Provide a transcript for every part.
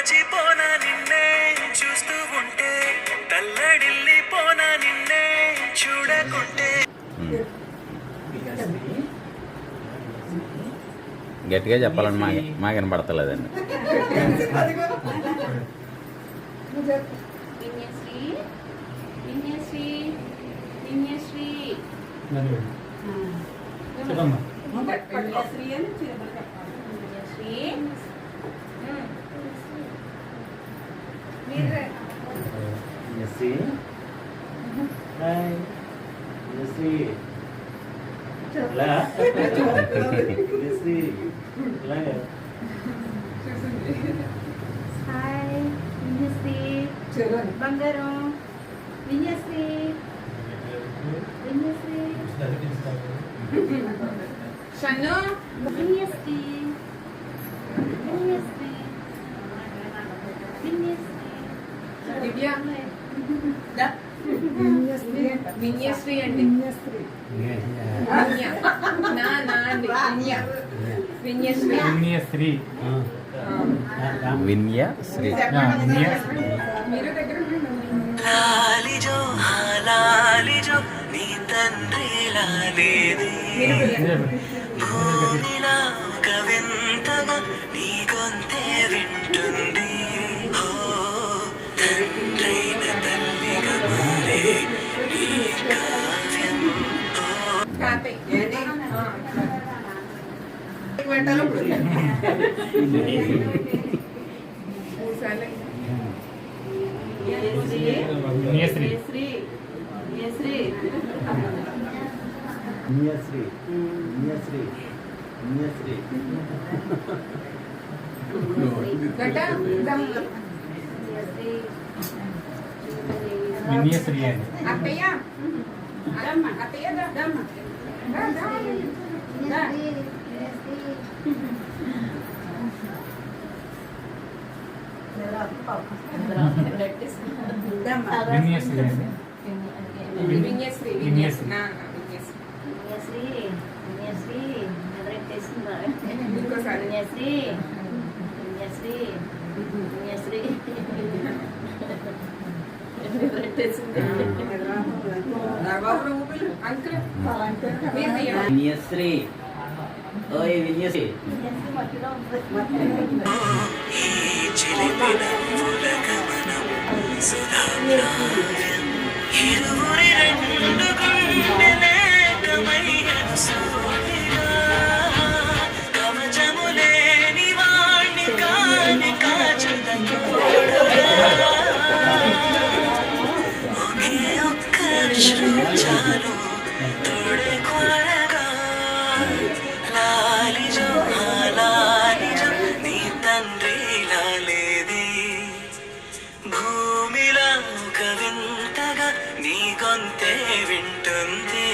మరచిపోనా నిన్నే చూస్తూ ఉంటే, తల్లడిల్లిపోనా నిన్నే చూడకుంటే. గట్టిగా చెప్పాలని మాకు వినపడతలేదండి. బంగారం విన్యశ్రీ విన్యశ్రీ షన్ను విన్యశ్రీ విన్యశ్రీ విన్యశ్రీ దివ్య విన్యశ్రీ అండి విన్యశ్రీ విన్యశ్రీ లాలిజో లాలిజో నీ తండ్రి లాలేది, భూమిలా ఒక వింతగా నీ గొంతే వింటుంది. ఓ తండ్రైన తల్లిగా మారే నీ కావ్యం. విన్యశ్రీ ఓయ్ విన్యశ్రీ ఇరువురి రెండు గుండెలేకమయ్యను సూటిగా, కవచములేని వాణ్ణి కాని కాచుదను ఒకే ఒక్క చాలు తోడే కొరగా. లాలిజో లాలిజో నీ తండ్రి లాలేది, భూమిలా ఒక వింతగా నీ గొంతే వింటుంది.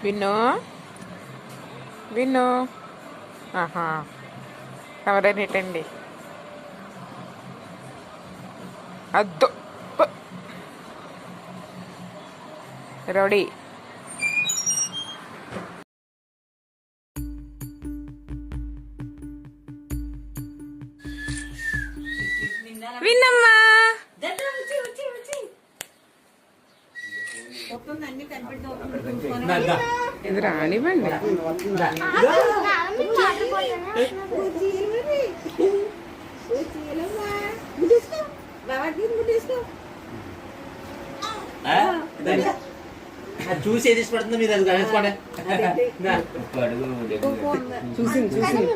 విన్ను విన్ను ఎవరైనాటండి అద్దు రౌడీ ఇది రానివ్వండి. చూసి ఏది ఇష్టపడుతుందో మీరు అది గమనించుకోండి. చూసింది చూసింది.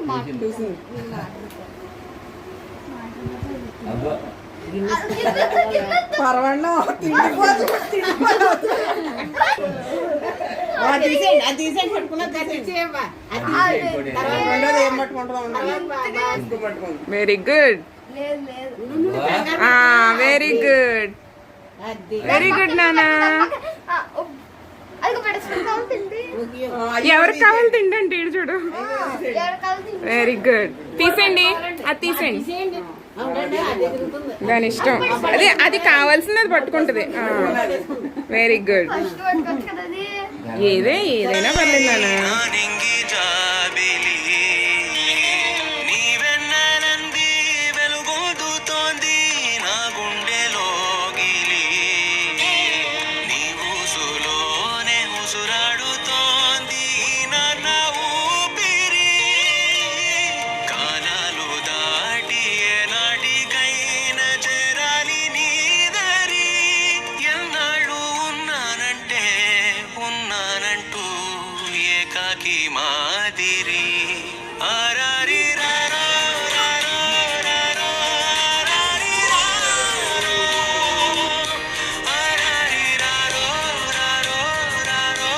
Very good, very good, very good నానా. ఎవరికి కావాలి తిండండి, ఇటు చూడు. Very good. తీసేయండి, అది తీసేయండి. దాని ఇష్టం, అదే అది కావాల్సింది అది పట్టుకుంటది. Very good. ఏదైనా పర్లేదు నాన్న. నానింగి జాబిలి నీ వెన్నెలంది వెలుగొందుతోంది నా గుండెలోగిలి నీ ఊసులోనే ఉసురాడుతోంది నా ఊపిరి కాలాలు దాటి ఏనాటికైనా చేరాలి నీ దరి ఎన్నాళ్ళు ఉన్నానంటూ ఏకాకి మాదిరి ఆరారి రారో రారో రారో ఆరారి రారో ఆరారి రారో రారో రారో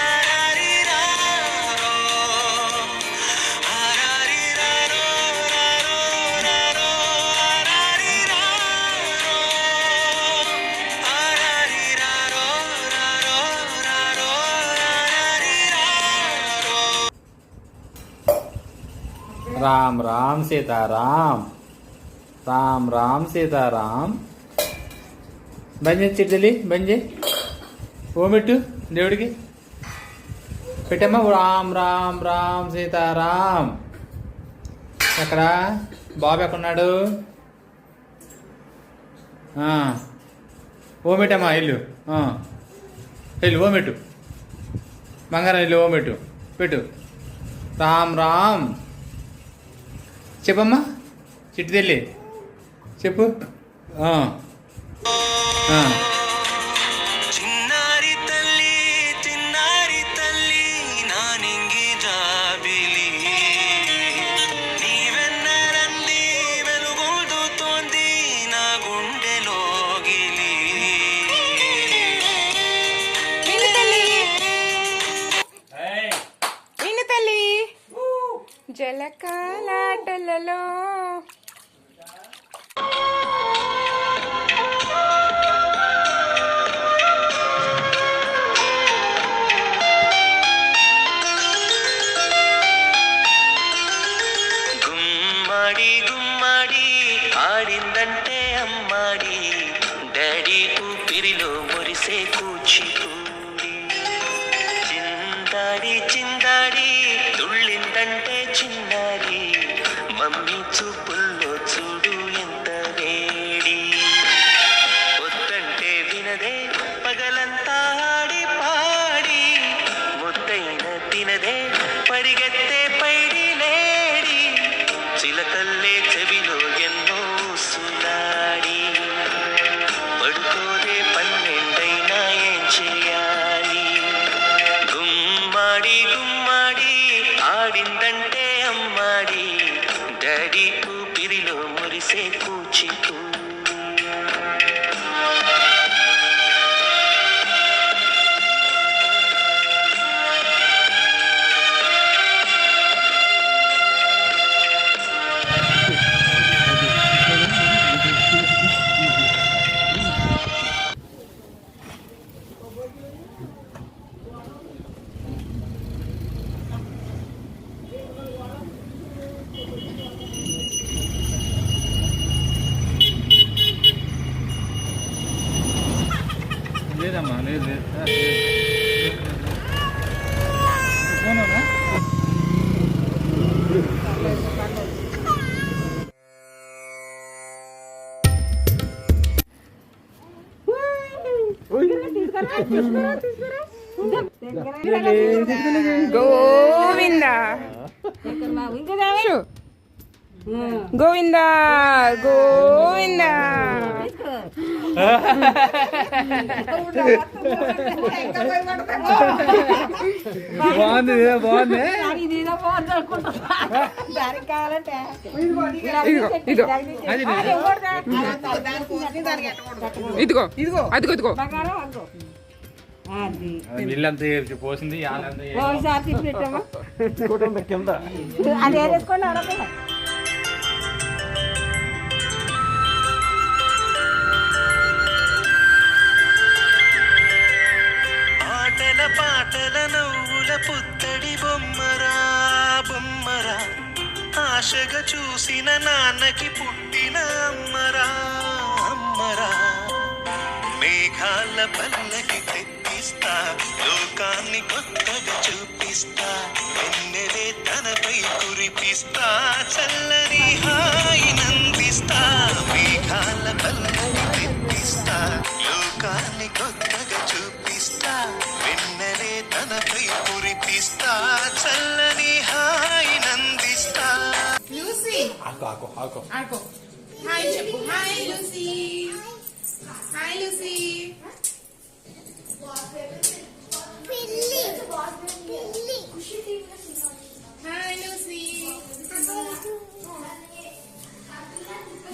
ఆరారి రారో ఆరారి రారో రారో రారో ఆరారి రారో ఆరారి రారో రారో రారో ఆరారి రారో. రామ్ రామ్ సీతారాం, రామ్ రామ్ సీతారాం. బంజే చిట్టలి బంజే ఓమిట్టు దేవుడికి పెట్టమ్మా. రామ్ రామ్ రామ్ సీతారాం. ఎక్కడ బాబు ఎక్కడున్నాడు? ఓమిటమ్మా ఇల్లు ఇల్లు ఓమిట్టు బంగారం ఇల్లు ఓమిట్టు పెట్టు. రామ్ రామ్ చెప్పమ్మా. చిట్టు తెల్లి చెప్పు. చిన్నారి తల్లి నానింగి జాబిలి నీ వెన్నెలంది వెలుగొందుతోంది నా గుండెలోగిలి విను తల్లి. జలకాలాటలలో గుమ్మడి గుమ్మడి ఆడిందంటే అమ్మాడి డాడీ ఊపిరిలో మురిసే కూచిపూడి చిందాడి చిందాడి తుళ్ళిందంటే చిన్నారి మమ్మీ చూపుల్లో చూడు ఎంత వేడి వద్దంటే వినదే పగలంతా ఆడి పాడి ముద్దైన తినదే పరిగెత్తే పైడి లేడి చిలకల్లే చెవిలో ఎన్నో సులాడి పడుకోదే పన్నెండైనా ఏం చేయాలి గుమ్మాడి గుమ్మాడి ఆడిందంటే అమ్మాడి డాడీ ఊపిరిలో మురిసే కూచిపూడి లేదమ్మా లేదు లేదు. గోవింద షూ. గోవింద గోవింద. బాగుంది బాగుంది. ఇదిగో ఇదిగో అదిగో ఇదిగో. ఇల్లంతా పోసింది కింద ఆటల పాటల నవ్వుల పుత్తడి బొమ్మరా బొమ్మరా, ఆశగా చూసిన నాన్నకి పుట్టిన అమ్మరా అమ్మరా. మేఘాల పల్లకి తెప్పిస్తా, లోకాన్ని కొత్తగా చూపిస్తా, వెన్నెలే తనపై కురిపిస్తా, చల్లని హాయి నందిస్తా. మేఘాల పల్లకి తెప్పిస్తా, లోకాన్ని కొత్తగా చూపిస్తా, వెన్నెలే తనపై కురిపిస్తా, చల్లని హాయి నందిస్తా. లూసీ ఆకు ఆకు ఆకు. ఆడుకో. హాయ్ చెప్పు. Hi Lucy. Hi Lucy. Hi Lucy.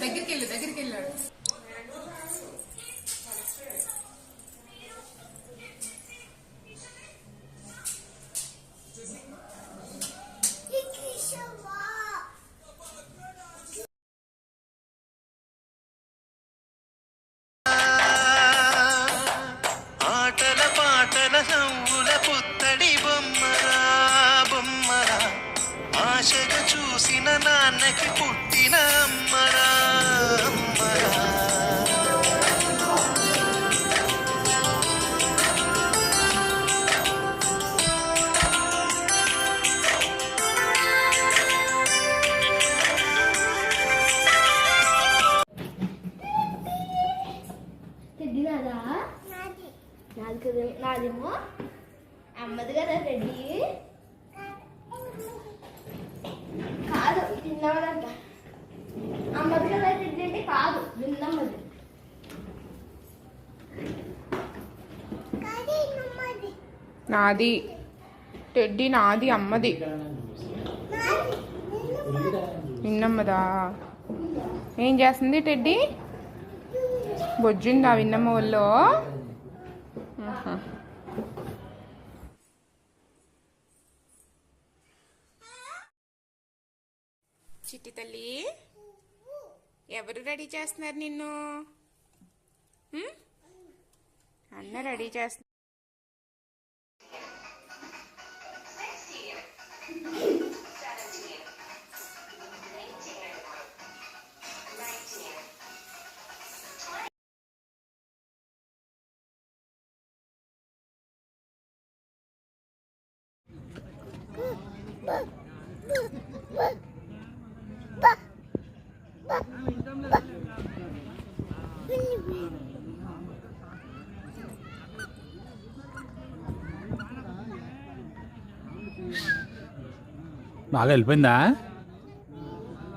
దగ్గరికి వెళ్ళాడు. ఆటల పాటల నవ్వుల పుత్తడి బొమ్మరా బొమ్మరా, ఆశగా చూసిన నాన్నకి పుట్టిన అమ్మరా అమ్మరా. రెడ్డి నాదా? నాది కదా. నాదేమో అమ్మది కదా రెడ్డి. కాదు తిన్నమ్మదంట. అమ్మది కదా రెడ్డి అంటే కాదు, విన్నమ్మది. నాది టెడ్డి, నాది అమ్మది. విన్నమ్మదా? ఏం చేస్తుంది టెడ్డి? బొజ్జుందా విన్నమ్మ ఒళ్ళో? చిట్టి తల్లి, ఎవరు రెడీ చేస్తున్నారు నిన్ను? అన్న రెడీ చేస్తున్నారు. బాగా వెళ్ళిపోయిందా?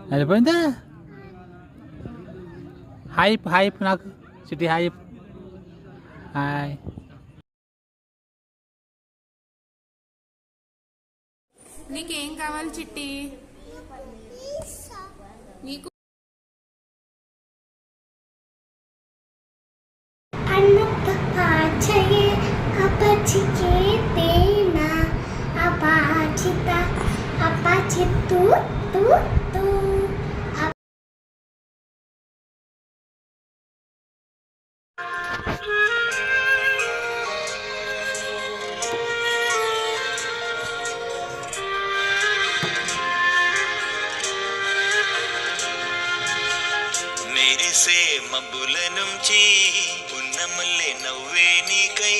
వెళ్ళిపోయిందా? హాయ్ హాయ్ నాకు సిటీ హాయ్ హాయ్. నీకేం కావాలి చిట్టి? నీకు మెరిసే మబ్బుల నుంచి పున్నమల్లె నవ్వే నీకై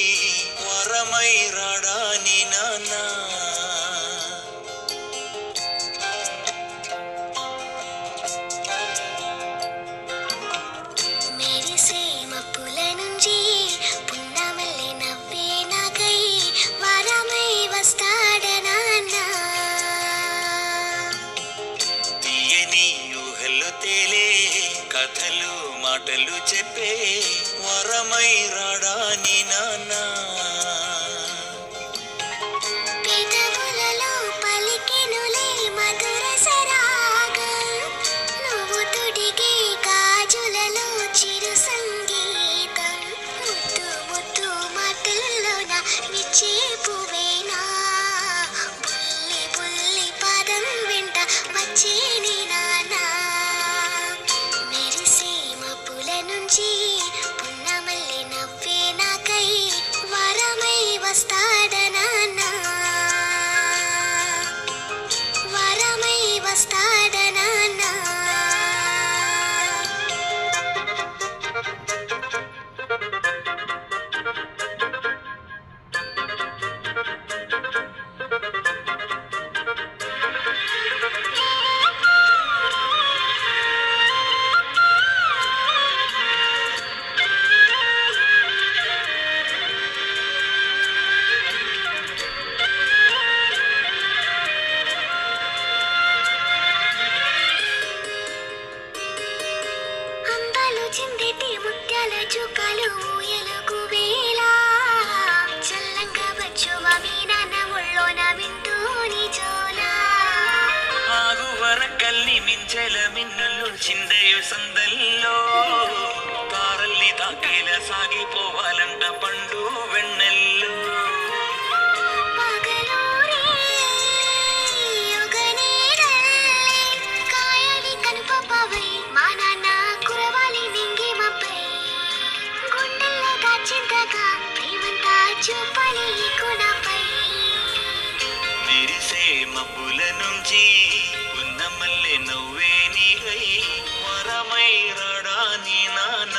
వరమై రాడాని నాన్నా. మెరిసే మబ్బుల నుంచి పున్నమల్లె నవ్వే నాకై మాటలు చెప్పే వరమై రాడా నీ నాన్న పెదవులలో పలికెనులే మధుర సరాగం నువ్వు తొడిగే గాజులలో చిరు సంగీతం ముద్దు ముద్దు మాటల్లోన నిచ్చే పువేనా బుల్లి బుల్లి పాదం వెంట వచ్చే నీ నాన్న మెరిసే మబ్బుల నుంచి పున్నమల్లి నవ్వే నాకై వరమై వస్తాడనా వరమై వస్తాడనా అందాలు చిందేటి ముత్యాల చుక్కలు ఊయలకు వేళ చల్లంగా వచ్చువా మీ నాన్న ఒళ్ళోన వింటూ నీ జోలా ఆగువరకల్ని మించెల మిన్నులు చిందయు సందల్లో తారల్ని తాకేల సాగిపోవాలంట పండు వెన్నెల్లో పగలూరే యుగ నీడల్లే కాయని కనుపపవై మా నాన్న కురవాలి నింగి మబ్బై గుండెల్లో దాచింతగా ప్రేమంతా చూపాలి ఈ గుణపై మెరిసే మబ్బుల నుంచి ఉన్నమల్లె నవ్వే నీకై వరమై రాడా నీ నాన్న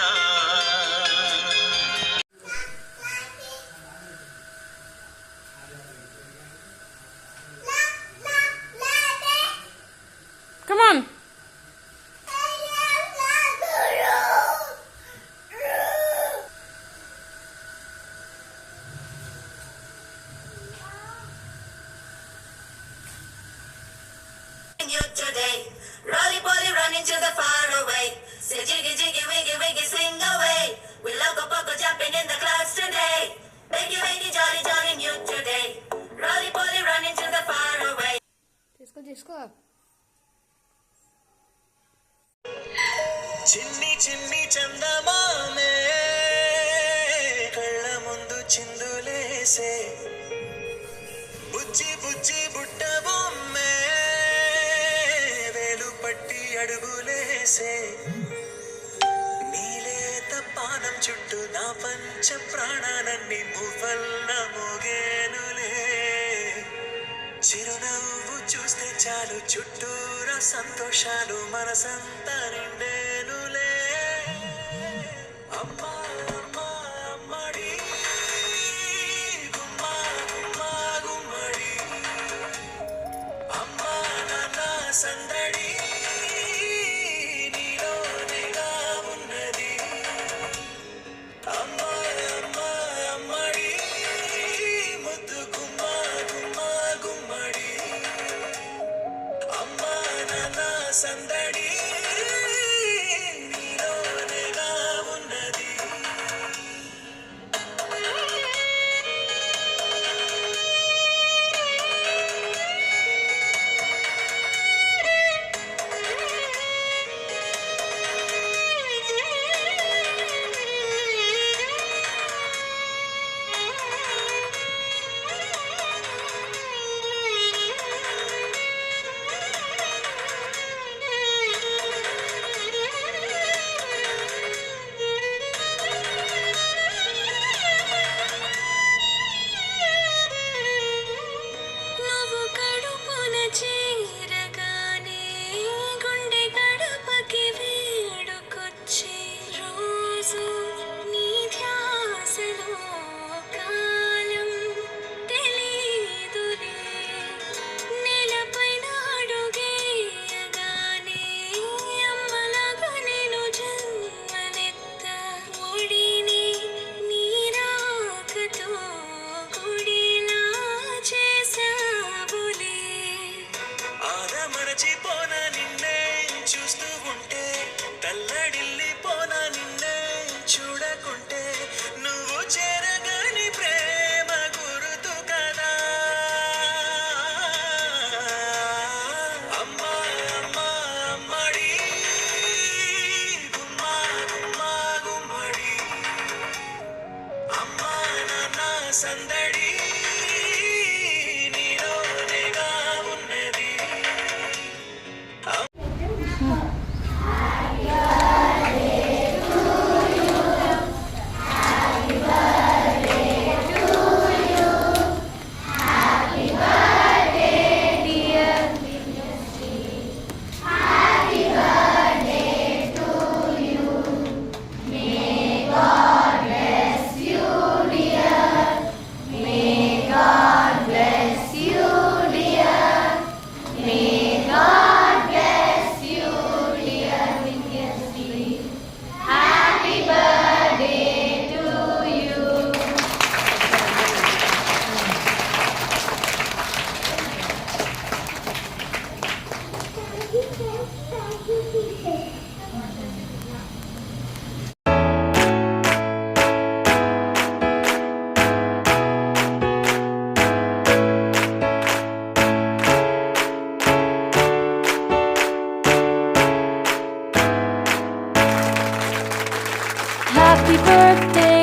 Come on. You today, rolly poly running to the far away. Say jiggy jiggy wiggy wiggy swing away. We love go poco jumping in the clouds today. Wakey wakey jolly jolly new today. Rolly poly running to the far away. తీసుకో చిన్ని చిన్ని చందమామే కళ్ళ ముందు చిందులేసే బుజ్జి బుజ్జి బుట్ట బొమ్మే వేలు పట్టి అడుగులేసే నీలేత పానం చుట్టూ నా పంచ ప్రాణాలన్నీ మువ్వల్ల మోగేనులే చిరునవ్వు చూస్తే చాలు చుట్టూరా సంతోషాలు మనసంతా నిండేనులే అమ్మా అమ్మా అమ్మడి గుమ్మా గుమ్మా గుమ్మడి అమ్మా నాన్న సందడి నీలోనేగా ఉన్నది అమ్మా అమ్మా అమ్మడి ముద్దు గుమ్మా గుమ్మా గుమ్మడి అమ్మా నాన్న సందడి నీలోనేగా ఉన్నది Happy birthday